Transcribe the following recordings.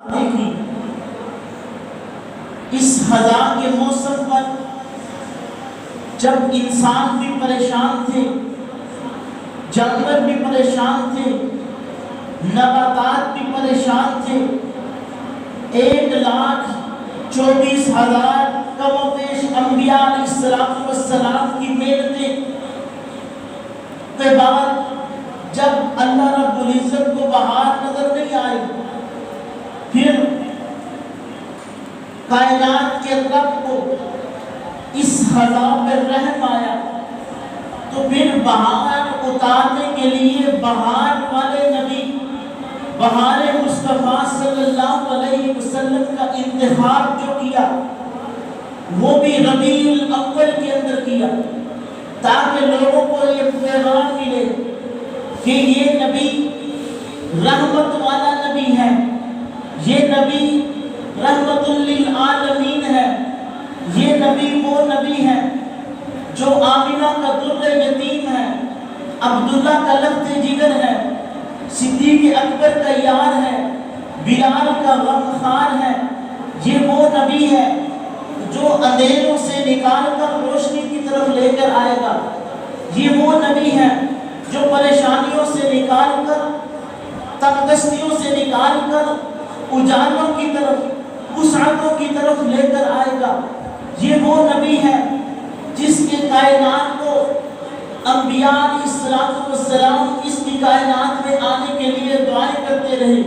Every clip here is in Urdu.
دیکھی اس خزاں کے موسم پر جب انسان بھی پریشان تھے، جانور بھی پریشان تھے، نباتات بھی پریشان تھے، 1,24,000 کم و بیش انبیاء علیہ السلام کی محنتیں کے بعد جب اللہ رب العزت کو بہار نظر نہیں آئی، پھر کائنات کے رب کو اس خزاں پر رحم آیا تو پھر بہار اتارنے کے لیے بہار والے نبی، بہار مصطفیٰ صلی اللہ علیہ وسلم کا انتخاب جو کیا وہ بھی ربیع الاول کے اندر کیا، تاکہ لوگوں کو یہ پیغام ملے کہ یہ نبی رحمت والا نبی ہے، یہ نبی رحمت للعالمین ہے، یہ نبی وہ نبی ہے جو آمنہ کا در یتیم ہے، عبداللہ کا لخت جگر ہے، صدیق اکبر کا یار ہے، بلال کا غمخوار ہے، یہ وہ نبی ہے جو اندھیروں سے نکال کر روشنی کی طرف لے کر آئے گا، یہ وہ نبی ہے جو پریشانیوں سے نکال کر، تنگدستیوں سے نکال کر اجالوں کی طرف، وسعتوں کی طرف لے کر آئے گا، یہ وہ نبی ہے جس کے کائنات کو انبیاء علیہ السلام اس کی کائنات میں آنے کے لیے دعائیں کرتے رہے،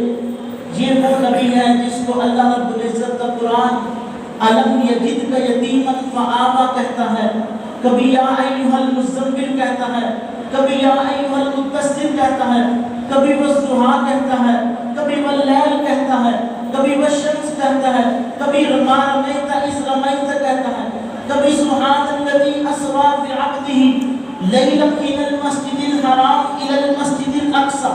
یہ وہ نبی ہے جس کو اللہ رب العزت کا قرآن الم یجدک یتیما فآویٰ کہتا ہے، کبھی یا ایھا المزمل کہتا ہے، کبھی یا ایھا المدثر کہتا ہے، کبھی والضحیٰ کہتا ہے، کبھی واللیل کہتا ہے، کبھی والشمس کہتا ہے، کبھی ما رمیت اذ رمیت کہتا ہے، کبھی سبحان الذی اسریٰ بعبدہ لیلا من المسجد الحرام الی المسجد الاقصی،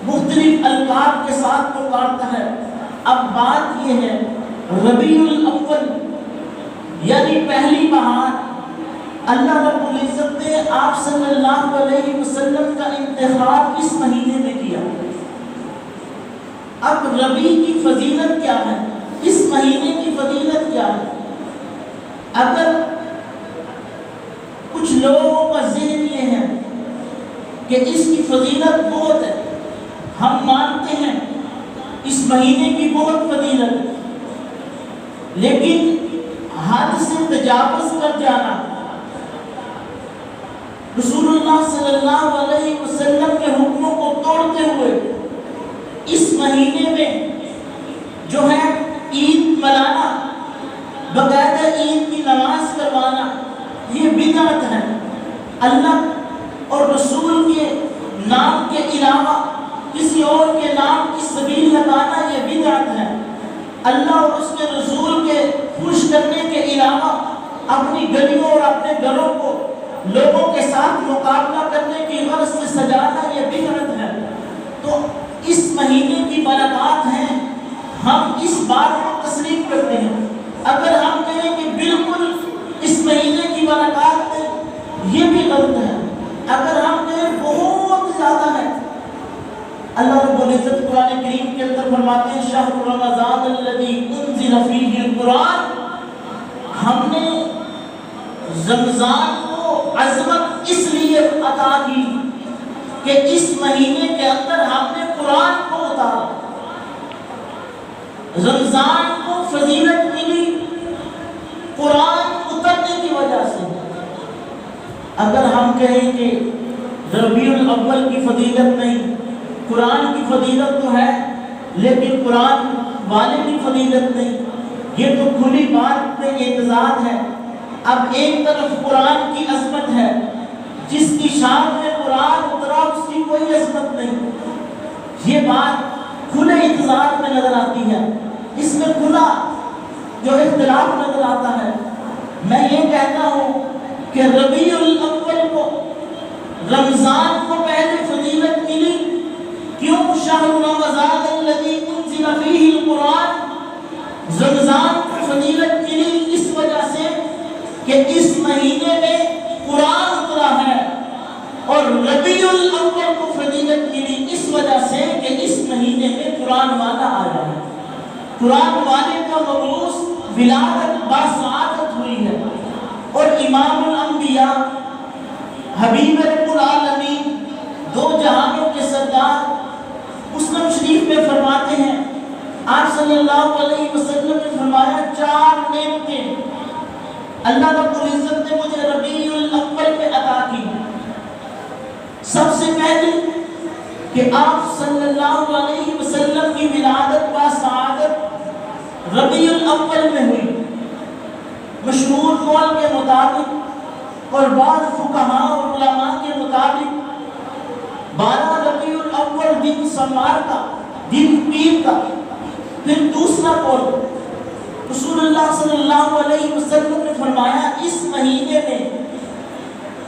مختلف القاب کے ساتھ پکارتا ہے۔ اب بات یہ ہے ربیع الاول یعنی پہلی بہار، اللہ رب العزت نے آپ صلی اللہ علیہ وسلم کا انتخاب اس مہینے میں کیا۔ اب ربیع کی فضیلت کیا ہے، اس مہینے کی فضیلت کیا ہے؟ اگر کچھ لوگوں کا ذہن یہ ہے کہ اس کی فضیلت بہت ہے، ہم مانتے ہیں اس مہینے کی بہت فضیلت ہے، لیکن حد سے تجاوز کر جانا، رسول اللہ صلی اللہ علیہ وسلم کے حکموں کو توڑتے ہوئے اس مہینے میں جو ہے عید منانا، باقاعدہ عید کی نماز کروانا، یہ بدعت ہے۔ اللہ اور رسول کے نام کے علاوہ کسی اور کے نام کی سبیل لگانا یہ بدعت ہے۔ اللہ اور اس کے رسول کے خوش کرنے کے علاوہ اپنی گلیوں اور اپنے گھروں کو لوگوں کے ساتھ مقابلہ کرنے کی غرض سے سجانا یہ بدعت ہے۔ تو اس مہینے کی برکات ہیں، ہم اس بات کو تسلیم کرتے ہیں۔ اگر ہم کہیں کہ بالکل اس مہینے کی برکات نہیں، یہ بھی غلط ہے۔ اگر ہم کہیں بہت زیادہ ہے، اللہ رب العزت قرآن کریم کے اندر فرماتے ہیں شہر رمضان الذی انزل فیہ القرآن، ہم نے رمضان کو عظمت اس لیے عطا کی کہ اس مہینے کے اندر ہم نے قرآن کو اتارا، رمضان کو فضیلت ملی قرآن اترنے کی وجہ سے۔ اگر ہم کہیں کہ ربیع الاول کی فضیلت نہیں، قرآن کی فضیلت تو ہے لیکن قرآن والے کی فضیلت نہیں، یہ تو کھلی بات میں اعتراض ہے۔ اب ایک طرف قرآن کی عظمت ہے، جس کی شان میں قرآن اترا اس کی کوئی عظمت نہیں، یہ بات کھلے اعتراض میں نظر آتی ہے، اس میں کھلا جو اختلاف نظر آتا ہے۔ میں یہ کہتا ہوں کہ ربیع الاول کو، رمضان کو پہلے فضیلت ملی، کیوں؟ شہر رمضان الذی انزل فیہ القرآن، رمضان کو فضیلت ملی اس وجہ سے کہ اس مہینے میں قرآن اترا ہے، اور ربیع الاول کو فضیلت ملی اس وجہ سے کہ اس مہینے میں قرآن والا آیا ہے۔ قرآن والے کا مبعوث ولادت باسعادت ہوئی ہے، اور امام الانبیاء حبیب رب العالمین دو جہانوں کے سردار مسلم شریف میں فرماتے ہیں، آپ صلی اللہ علیہ وسلم نے فرمایا 4 نعمتیں اللہ رب العزت نے مجھے ربیع الاول میں عطا کی۔ سب سے پہلے کہ آپ صلی اللہ علیہ وسلم کی ولادت باسعادت ربیع الاول میں ہوئی۔ مشہور قول کے مطابق اور بعض فقہاء اور علماء کے مطابق 12 ربیع الاول دن سمار کا، دن پیر کا۔ پھر دوسرا قول، رسول اللہ صلی اللہ علیہ وسلم نے فرمایا اس مہینے میں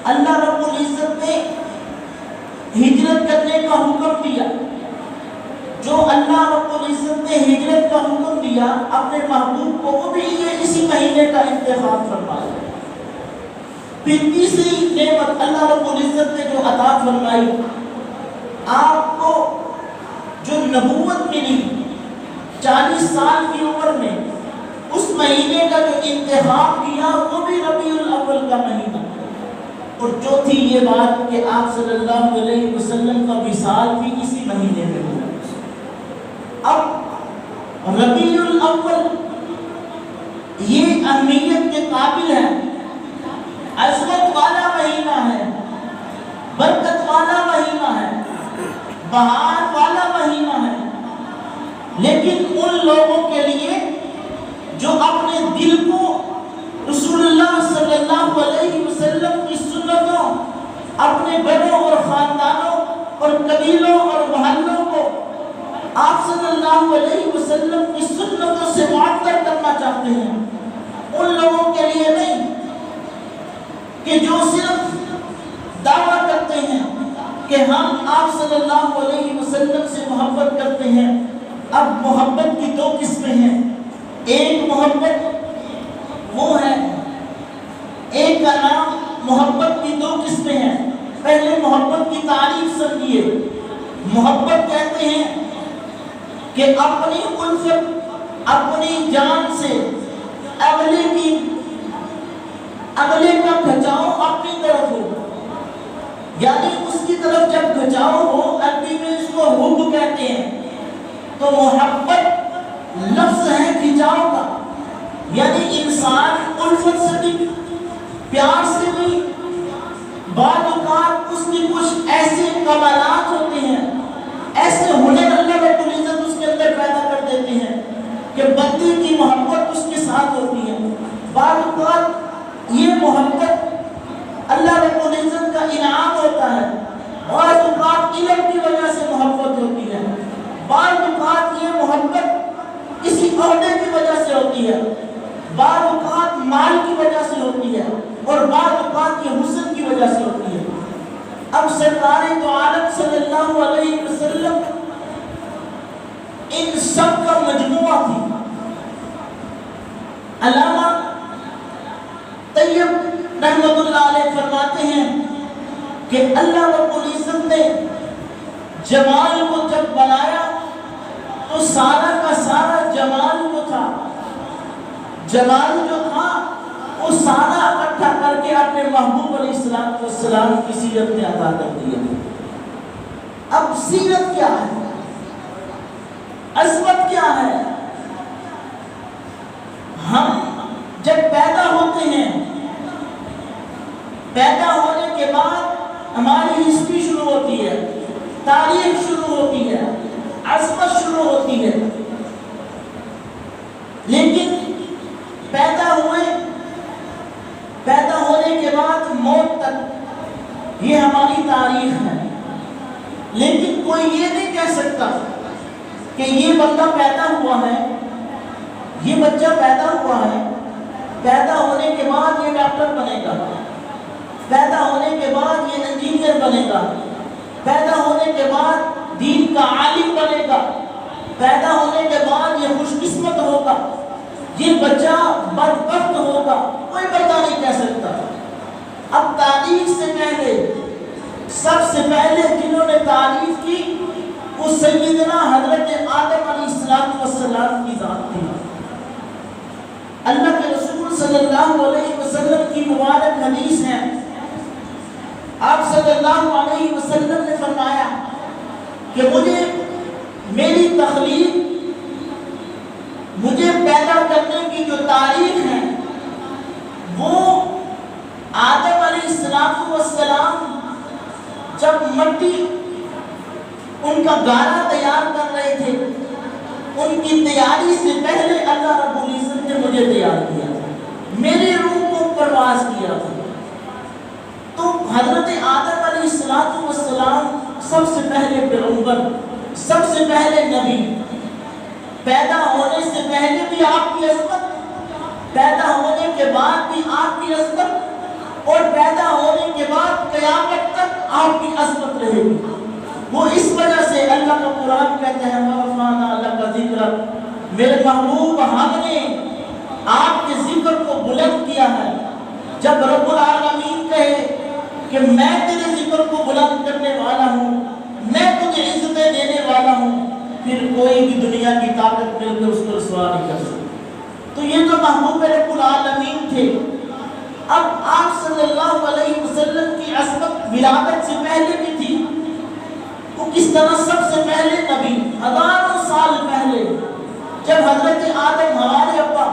اللہ رب العزت نے ہجرت کرنے کا حکم دیا۔ جو اللہ رب العزت نے ہجرت کا حکم دیا اپنے محبوب کو، وہ بھی یہ اسی مہینے کا انتخاب فرمایا۔ پھر تیسری نعمت اللہ رب العزت نے جو عطا فرمائی، آپ کو جو نبوت ملی 40 سال کی عمر میں، اس مہینے کا جو انتخاب کیا وہ بھی ربیع الاول کا مہینہ۔ اور چوتھی یہ بات کہ آپ صلی اللہ علیہ وسلم کا وصال بھی اسی مہینے میں ہوا۔ اب ربیع الاول یہ اہمیت کے قابل ہے، عظمت والا مہینہ ہے، برکت والا مہینہ ہے، بہار والا مہینہ ہے، لیکن ان لوگوں کے لیے جو اپنے دل کو رسول اللہ صلی اللہ علیہ وسلم کی سنتوں، اپنے بڑوں اور خاندانوں اور قبیلوں اور محلوں کو آپ صلی اللہ علیہ وسلم کی سنتوں سے معطر کرنا چاہتے ہیں، ان لوگوں کے لیے نہیں کہ جو صرف دعویٰ کرتے ہیں کہ ہم آپ صلی اللہ علیہ وسلم سے محبت کرتے ہیں۔ اب محبت کی 2 قسمیں ہیں۔ ایک محبت وہ ہے، ایک کا نام محبت کی 2 قسمیں ہیں۔ پہلے محبت کی تعریف سمجھیے۔ محبت کہتے ہیں کہ اپنی الفت، اپنی جان سے اگلے کا کھچاؤ اپنی طرف ہو، یعنی اس کی طرف جب کھچاؤ ہو، عربی میں اس کو حب کہتے ہیں۔ تو محبت لفظ ہے کھچاؤ کا، یعنی انسان الفت سے بھی، پیار سے بھی، بعض اوقات اس کی کچھ ایسے کمالات ہوتے ہیں، ایسے ہنر اللہ رب العزت اس کے اندر پیدا کر دیتے ہیں کہ بندے کی محبت اس کے ساتھ ہوتی ہے۔ بعض اوقات یہ محبت اللہ رب العزت کا انعام ہوتا ہے، بعض اوقات علم کی وجہ سے محبت ہوتی ہے، بعض اوقات یہ محبت کسی عہدے کی وجہ سے ہوتی ہے، بعض اوقات مال کی وجہ سے ہوتی ہے، اور بعض اوقات یہ حسن کی وجہ سے ہوتی ہے۔ اب سرکار دو عالم صلی اللہ علیہ وسلم ان سب کا مجموعہ تھی۔ علامہ طیب رحمت اللہ علیہ فرماتے ہیں کہ اللہ رب العزت نے جمال کو جب بنایا تو سارا کا سارا جمال جو تھا، جمال جو تھا وہ سارا اکٹھا کر کے اپنے محبوب علیہ السلام کی سیرت میں عطا کر دیا۔ اب سیرت کیا ہے، عظمت کیا ہے؟ ہم جب پیدا ہوتے ہیں، پیدا ہونے کے بعد ہماری ہسٹری شروع ہوتی ہے، تاریخ شروع ہوتی ہے، عظمت شروع ہوتی ہے، لیکن پیدا ہونے کے بعد موت تک یہ ہماری تاریخ ہے۔ لیکن کوئی یہ نہیں کہہ سکتا کہ یہ بندہ پیدا ہوا ہے، یہ بچہ پیدا ہوا ہے، پیدا ہونے کے بعد یہ ڈاکٹر بنے گا، پیدا ہونے کے بعد یہ انجینئر بنے گا، پیدا ہونے کے بعد دین کا عالم بنے گا، پیدا ہونے کے بعد یہ خوش قسمت ہوگا، یہ بچہ بدبخت ہوگا، کوئی بندہ نہیں کہہ سکتا۔ اب تاریخ سے پہلے، سب سے پہلے جنہوں نے تعریف کی وہ سیدنا حضرت آدم علیہ السلام کی ذات تھی۔ اللہ کے رسول صلی اللہ علیہ وسلم کی مبارک حدیث ہے، آپ صلی اللہ علیہ وسلم نے فرمایا کہ مجھے میری تخلیق، مجھے پیدا کرنے کی جو تاریخ ہے وہ آدم علیہ السلام جب مٹی ان کا گارا تیار کر رہے تھے، ان کی تیاری سے پہلے اللہ رب العزت نے مجھے تیار کیا تھا، میری روح کو پرواز کیا تھا۔ تو حضرت آدم علیہ السلام سب سے پہلے پیغمبر، سب سے پہلے نبی، پیدا ہونے سے پہلے بھی آپ کی عظمت، پیدا ہونے کے بعد بھی آپ کی عظمت، اور پیدا ہونے کے بعد قیامت تک آپ کی عظمت رہے گی۔ وہ اس وجہ سے اللہ کا قرآن کہتے ہیں وَرَفَعْنَا لَكَ ذِكْرَكَ، میرے محبوب ہم نے آپ کے ذکر کو بلند کیا ہے۔ جب رب العالمین کہے کہ میں تیرے ذکر کو بلند کرنے والا ہوں، میں تجھے عزتیں دینے والا ہوں، پھر کوئی بھی دنیا کی طاقت مل کے اس کو رسوا نہیں کر سکتی۔ تو یہ تو محبوب رب العالمین تھے۔ اب آپ صلی اللہ علیہ وسلم کی عظمت ولادت سے پہلے بھی تھی، وہ کس طرح سب سے پہلے نبی، ہزاروں سال پہلے جب حضرت آدم ہمارے ابا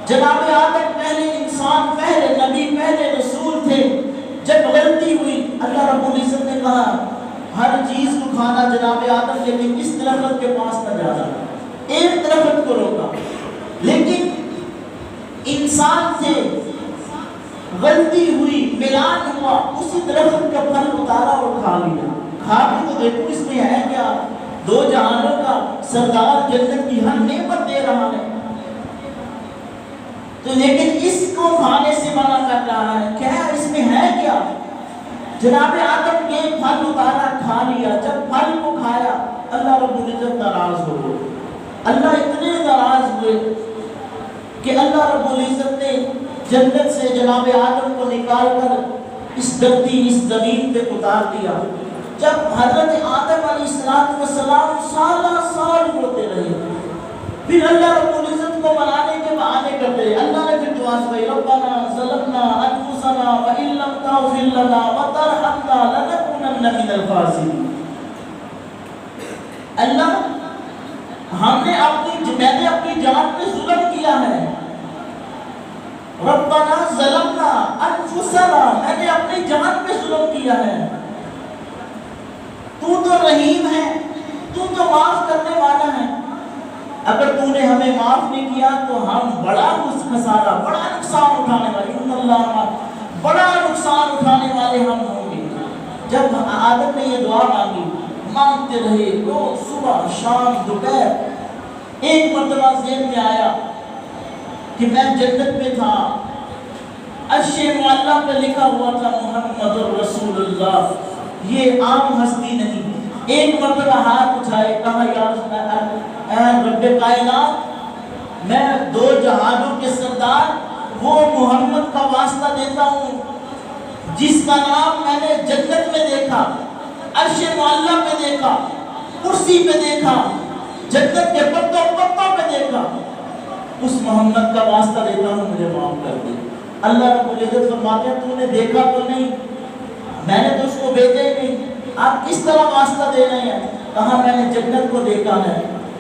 جناب آدم پہلے انسان، پہلے نبی، پہلے رسول تھے، جب غلطی ہوئی اللہ رب العزت نے کہا ہر چیز کو کھانا جناب آدم، لیکن اس درخت کے پاس نہ جانا، ایک درخت کو روکا، لیکن انسان سے غلطی ہوئی، ملان ہوا، اسی درخت کا پھل اتارا اور کھا لیا۔ کھا کے تو دیکھو اس میں ہے کیا، دو جہانوں کا سردار جنت کی ہر نعمت دے رہا ہے، تو لیکن اس کو کھانے سے منع کر رہا ہے، کیا اس میں ہے کیا؟ جناب آدم کے پھل اتارا، کھا لیا، جب پھل کو کھایا اللہ رب العزت ناراض ہو گئے۔ اللہ اتنے ناراض ہوئے کہ اللہ رب العزت نے جنت سے جناب آدم کو نکال کر اس دھرتی، اس زمین پہ اتار دیا۔ جب حضرت آدم علیہ السلام سال روتے رہے، پھر اللہ رب العزت کو منانے کے بہانے کرتے رہے۔ اللہ نے پھر دعا سنائی ربنا ظلمنا انفسنا وان لم تغفر لنا وترحمنا لنکونن من الخاسرین۔ اللہ میں نے اپنی جان پہ ظلم کیا ہے، ربنا ظلمنا انفسنا، میں نے اپنی جان پہ ظلم کیا ہے، تو رحیم ہے، تو معاف کرنے والا ہے، اگر تو نے ہمیں معاف نہیں کیا تو ہم بڑا خسارہ، بڑا نقصان اٹھانے والے، ان اللہ بڑا نقصان اٹھانے والے ہم ہوں گے۔ جب آدم نے یہ دعا مانگتے رہے، روز صبح شام دوپہر، ایک مرتبہ ذہن میں آیا کہ میں جنت میں تھا، عرش معلیٰ پہ لکھا ہوا تھا محمد رسول اللہ، یہ عام ہستی نہیں۔ ایک مرتبہ ہاتھ اٹھائے، کہا یا رب کائنات، میں دو جہانوں کے سردار وہ محمد کا واسطہ دیتا ہوں جس کا نام میں نے جنت میں دیکھا، عرش معلیٰ پہ دیکھا، کرسی پہ دیکھا، جنت کے پتوں پہ دیکھا، اس محمد کا واسطہ دیتا ہوں، مجھے معاف کر دے۔ اللہ رب العزت فرماتے ہیں تو نے دیکھا تو نہیں، میں نے تو اس کو بھیجا ہی نہیں، آپ کس طرح واسطہ دے رہے ہیں؟ کہا میں نے جنت کو دیکھا ہے،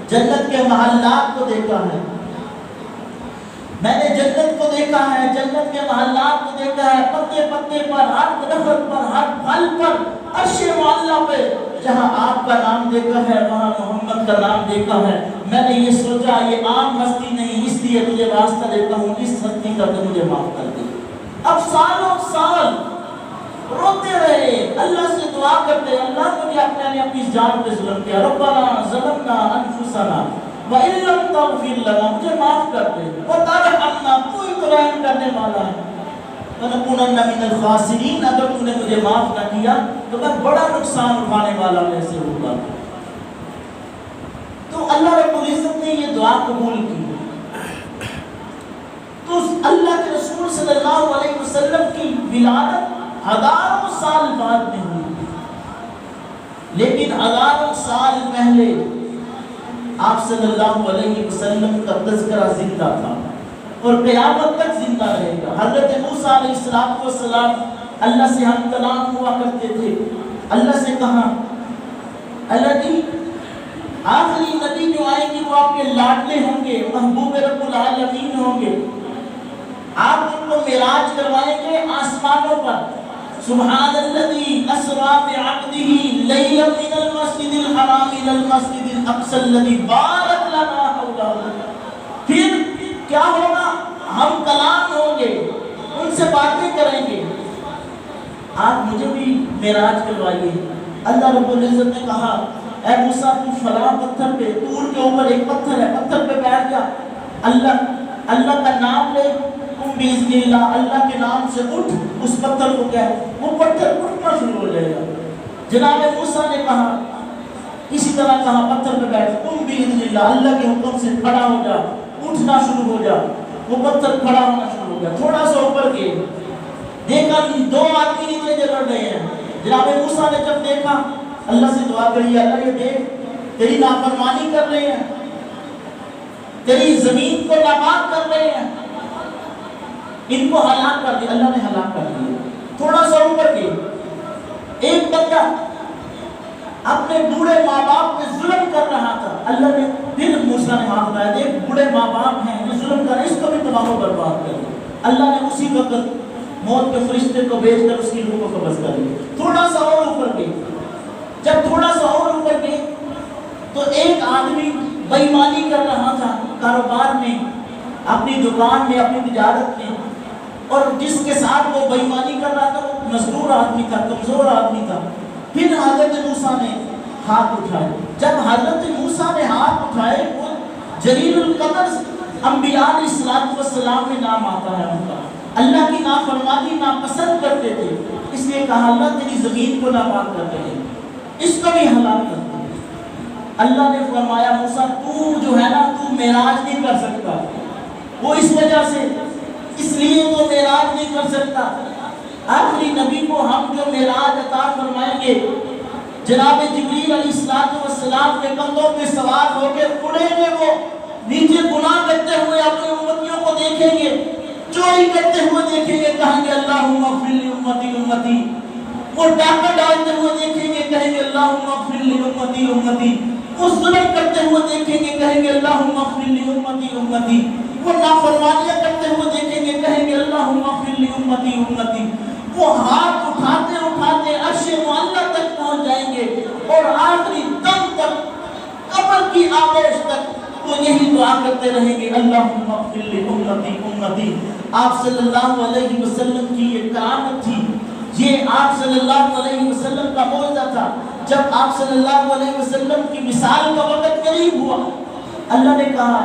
جنت کے محلات کو دیکھا ہے، میں نے جنت کو دیکھا ہے، جنت کے محلات کو دیکھا ہے، پتے پتے پر، ہر درخت پر، ہر پھل پر، عرش معلیٰ پہ جہاں آپ کا نام دیکھا ہے وہاں محمد کا نام دیکھا ہے۔ میں نے یہ سوچا یہ عام ہستی نہیں، اس لیے تجھے واسطہ دیتا ہوں، اس ہستی کا تو مجھے معاف کر دے۔ اب سالوں سال روتے رہے، اللہ سے دعا کرتے، اللہ مجھے اپنی جان پہ ظلم کیا، ربنا ظلمنا انفسنا وَإِن لَمْ تَغْفِرْ لَنَا، مجھے معاف کر دے، وَتَرْحَمْنَا، تو ہی تو رحم کرنے والا ہے، وَنَكُونَنَّ مِنَ الْخَاسِرِينَ، اگر تو نے مجھے معاف نہ کیا تو میں بڑا نقصان اٹھانے والا میں سے ہوگا۔ تو اللہ رب العزت نے یہ دعا قبول کی۔ تو اللہ کے رسول صلی اللہ علیہ وسلم کی ولادت ہزاروں سال بعد میں ہوئی، لیکن ہزاروں سال پہلے آپ صلی اللہ علیہ وسلم کا تذکرہ زندہ تھا اور قیامت تک زندہ رہے گا۔ حضرت موسیٰ علیہ السلام اللہ سے ہم کلام ہوا کرتے تھے۔ اللہ سے کہا اللہ جی آخری نبی جو آئے گی وہ آپ کے لاڈلے ہوں گے، محبوب رب العالمین ہوں گے، آپ ان کو معراج کروائیں گے آسمانوں پر۔ سبحان الذی اسریٰ بعبدہ لیلا من المسجد الحرام الی المسجد الاقصی الذی بارکنا حولہ۔ پھر کیا ہوگا؟ ہم کلام ہوں گے، ان سے باتیں کریں گے، آپ مجھے بھی معراج کروائیے۔ اللہ رب العزت نے کہا اے موسیٰ تو فلاں پتھر پہ، طور کے اوپر ایک پتھر ہے، پتھر پہ بیٹھ جا، اللہ کا نام لے، تم باذن اللہ اللہ کے نام سے اٹھ، اس پتھر کو کیا ہے وہ پتھر اٹھنا شروع ہو جائے گا۔ جناب موسیٰ نے کہا اسی طرح کہا پتھر پہ بیٹھ، تم باذن اللہ اللہ کے حکم سے کھڑا ہو جا، اٹھنا شروع ہو جا، وہ پتھر کھڑا ہونا شروع ہو گیا۔ تھوڑا سا اوپر گئے، دیکھا دو آدمی نیچے جگڑ رہے ہیں۔ جناب موسیٰ نے جب دیکھا اللہ سے دعا کری اللہ یہ دیکھ تیری نافرمانی کر رہے ہیں، تیری زمین کو ناباد کر رہے ہیں، ان کو ہلاک کر دیا۔ اللہ نے ہلاک کر دیا۔ تھوڑا سا اوپر گئے، ایک بندہ اپنے بوڑھے ماں باپ پہ ظلم کر رہا تھا۔ اللہ نے پھر موسیٰ نے ہاتھ اٹھایا، دیکھ بوڑھے ماں باپ ہیں جو ظلم کر رہے ہیں، اس کو بھی تباہ و برباد کر دیا۔ اللہ نے اسی وقت موت کے فرشتے کو بھیج کر اس کی روح کو قبض کر لیا۔ تھوڑا سا اور اوپر گئے، جب تھوڑا سا اور اوپر گئے تو ایک آدمی بے ایمانی کر رہا تھا کاروبار میں، اپنی دکان میں، اپنی تجارت میں، اور جس کے ساتھ وہ بے ایمانی کر رہا تھا وہ مزدور آدمی تھا، کمزور آدمی تھا۔ پھر حضرت موسیٰ نے ہاتھ اٹھائے، جب حضرت موسیٰ نے ہاتھ اٹھائے وہ جلیل القدر انبیاء علیہ السلام میں نام آتا ہے ان کا، اللہ کی نافرمانی ناپسند کرتے تھے، اس لیے کہا اللہ تیری زمین کو ناباد کر رہے ہیں، اس کو بھی ہلاک کر دیں۔ اللہ نے فرمایا موسیٰ تو جو ہے نا تو معراج نہیں کر سکتا، وہ اس وجہ سے اس لیے تو معراج نہیں کر سکتا، آخری نبی کو ہم جو معراج عطا فرمائیں گے جناب جبریل علیہ السلام کے کندھوں پہ سوار ہو کے اڑیں گے، وہ نیچے گناہ کرتے ہوئے اپنی امتیوں کو دیکھیں گے، چوری کرتے ہوئے دیکھیں گے، کہیں گے اللہم اغفر لی امتی امتی، وہ ڈاکہ ڈالتے ہوئے دیکھیں گے، کہیں گے اللہم اغفر لی امتی امتی، وہ ظلم کرتے ہوئے دیکھیں گے، کہیں گے اللہم اغفر لی امتی امتی، وہ نافرمانیاں کرتے ہوئے دیکھیں گے، کہیں گے اللہم اغفر لی امتی امتی، وہ ہاتھ اٹھاتے اٹھاتے عرش معلیٰ تک پہنچ جائیں گے اور آخری دم تک قبر کی آغوش تک وہ یہی دعا کرتے رہیں گے اللہم اغفر لی امتی امتی۔ آپ صلی اللہ علیہ وسلم کی یہ کرامت تھی، یہ آپ صلی اللہ علیہ وسلم کا معجزہ تھا۔ جب آپ صلی اللہ علیہ وسلم کی مثال کا وقت قریب ہوا، اللہ نے کہا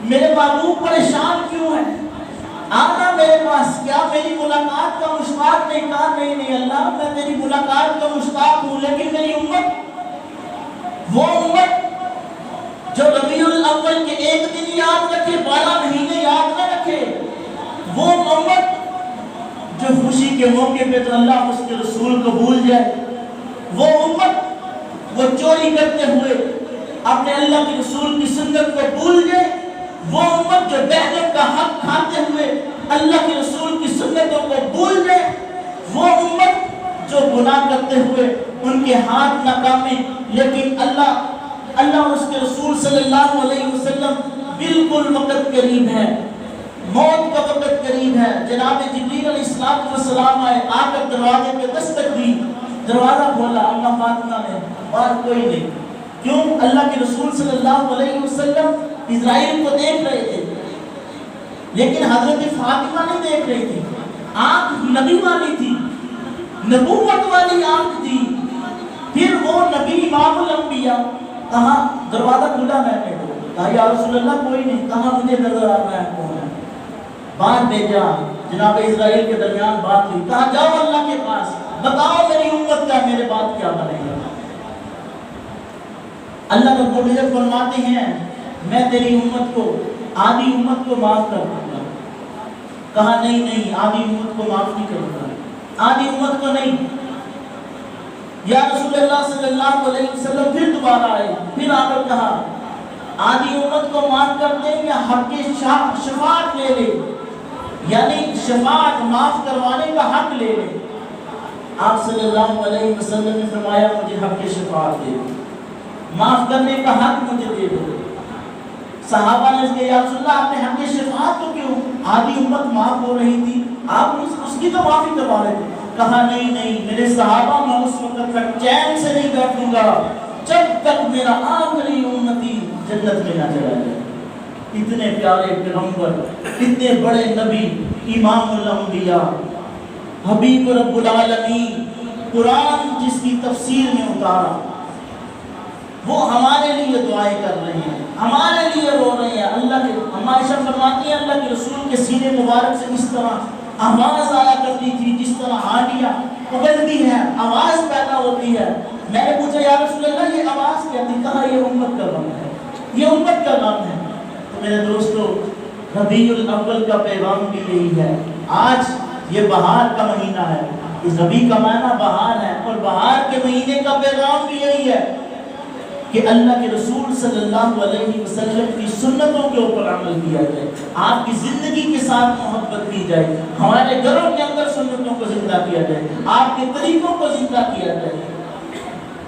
میرے محبوب پریشان کیوں ہے، آنا میرے پاس، کیا میری ملاقات کا مشتاق نہیں؟ کہا نہیں نہیں اللہ میں تیری ملاقات کا مشتاق ہوں، لیکن میری امت، وہ امت جو ربیع الاول کے ایک دن یاد رکھے، 12 مہینے یاد نہ رکھے، وہ امت جو خوشی کے موقع پہ تو اللہ اس کے رسول کو بھول جائے، وہ امت وہ چوری کرتے ہوئے اپنے اللہ کے رسول کی سنت کو بھول جائے، وہ امت جو بہنوں کا حق کھاتے ہوئے اللہ کے رسول کی سنتوں کو بھول جائے، وہ امت جو گناہ کرتے ہوئے ان کے ہاتھ ناکامے، لیکن اللہ اور اس کے رسول صلی اللہ علیہ وسلم بالکل وقت قریب ہے، موت کا وقت قریب ہے۔ جناب جبریل علیہ السلام آئے، آ کر دروازے پہ دستک دی، دروازہ کھولا، اما فاطمہ نے، اور کوئی نہیں، کیوں؟ اللہ کے رسول صلی اللہ علیہ وسلم اسرائیل کو دیکھ رہے تھے، لیکن حضرت فاطمہ نہیں دیکھ رہی تھی، آنکھ نبی والی تھی، نبوت والی آنکھ تھی۔ پھر وہ نبی امام الانبیاء، کہا دروازہ کھلا میں نے، کہا یا رسول اللہ کوئی نہیں، کہا مجھے نظر آ رہا ہے کون ہے، بات بھیجا، جناب اسرائیل کے درمیان بات ہوئی، کہا جاؤ اللہ کے پاس بتاؤ میری امت کا میرے بعد کیا بنے گا۔ اللہ رب العزت فرماتے ہیں میں تیری امت کو، آدھی امت کو معاف کر دوں گا، کہا نہیں نہیں آدھی امت کو معاف نہیں کروں گا، آدھی امت کو نہیں، یا رسول اللہ صلی اللہ علیہ وسلم پھر دوبارہ آئے، پھر آ کر کہا آدھی امت کو معاف کر دیں یا حق کی شفاعت لے لے، یعنی شفاعت معاف کروانے کا حق لے لے۔ آپ صلی اللہ علیہ وسلم نے فرمایا مجھے حق کی شفاعت دے دو، معاف کرنے کا حق مجھے دے دو۔ صحابہ نے کہا یا رسول اللہ آپ نے حق کی شفاعت تو کیوں، آدھی امت معاف ہو رہی تھی، آپ اس کی تو معافی کروا رہے تھے۔ کہا نہیں نہیں میرے صحابہ میں اس وقت تک چین سے نہیں بیٹھوں گا جب تک میرا آخری امتی جنت میں نہ چلا جائے۔ اتنے پیارے پیغمبر، اتنے بڑے نبی، امام الانبیاء، حبیب رب العالمین، قرآن جس کی تفسیر میں اتارا، وہ ہمارے لیے دعائیں کر رہے ہیں، ہمارے لیے رو رہے ہیں۔ اللہ کے عائشہ فرماتی ہیں اللہ کے رسول کے سینے مبارک سے اس طرح آواز آیا کرتی تھی جس طرح ہانڈیاں اگلتی ہیں، آواز پیدا ہوتی ہے۔ میں نے پوچھا یا رسول اللہ یہ آواز کیا تھی؟ کہا یہ امت کا غم ہے، یہ امت کا غم ہے۔ تو میرے دوستو ربیع الاول کا پیغام بھی یہی ہے۔ آج یہ بہار کا مہینہ ہے، اس ربیع کا معنی بہار ہے، اور بہار کے مہینے کا پیغام بھی یہی ہے کہ اللہ کے رسول صلی اللہ علیہ وسلم کی سنتوں کے اوپر عمل کیا جائے، آپ کی زندگی کے ساتھ محبت کی جائے، ہمارے گھروں کے اندر سنتوں کو زندہ کیا جائے، آپ کے طریقوں کو زندہ کیا جائے۔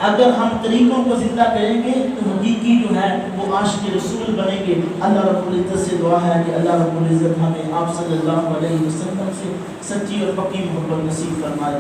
اگر ہم طریقوں کو زندہ کریں گے تو حقیقی جو ہے وہ عاشق رسول بنیں گے۔ اللہ رب العزت سے دعا ہے کہ اللہ رب العزت ہمیں آپ صلی اللہ علیہ وسلم سے سچی اور پکی محبت نصیب فرمائے۔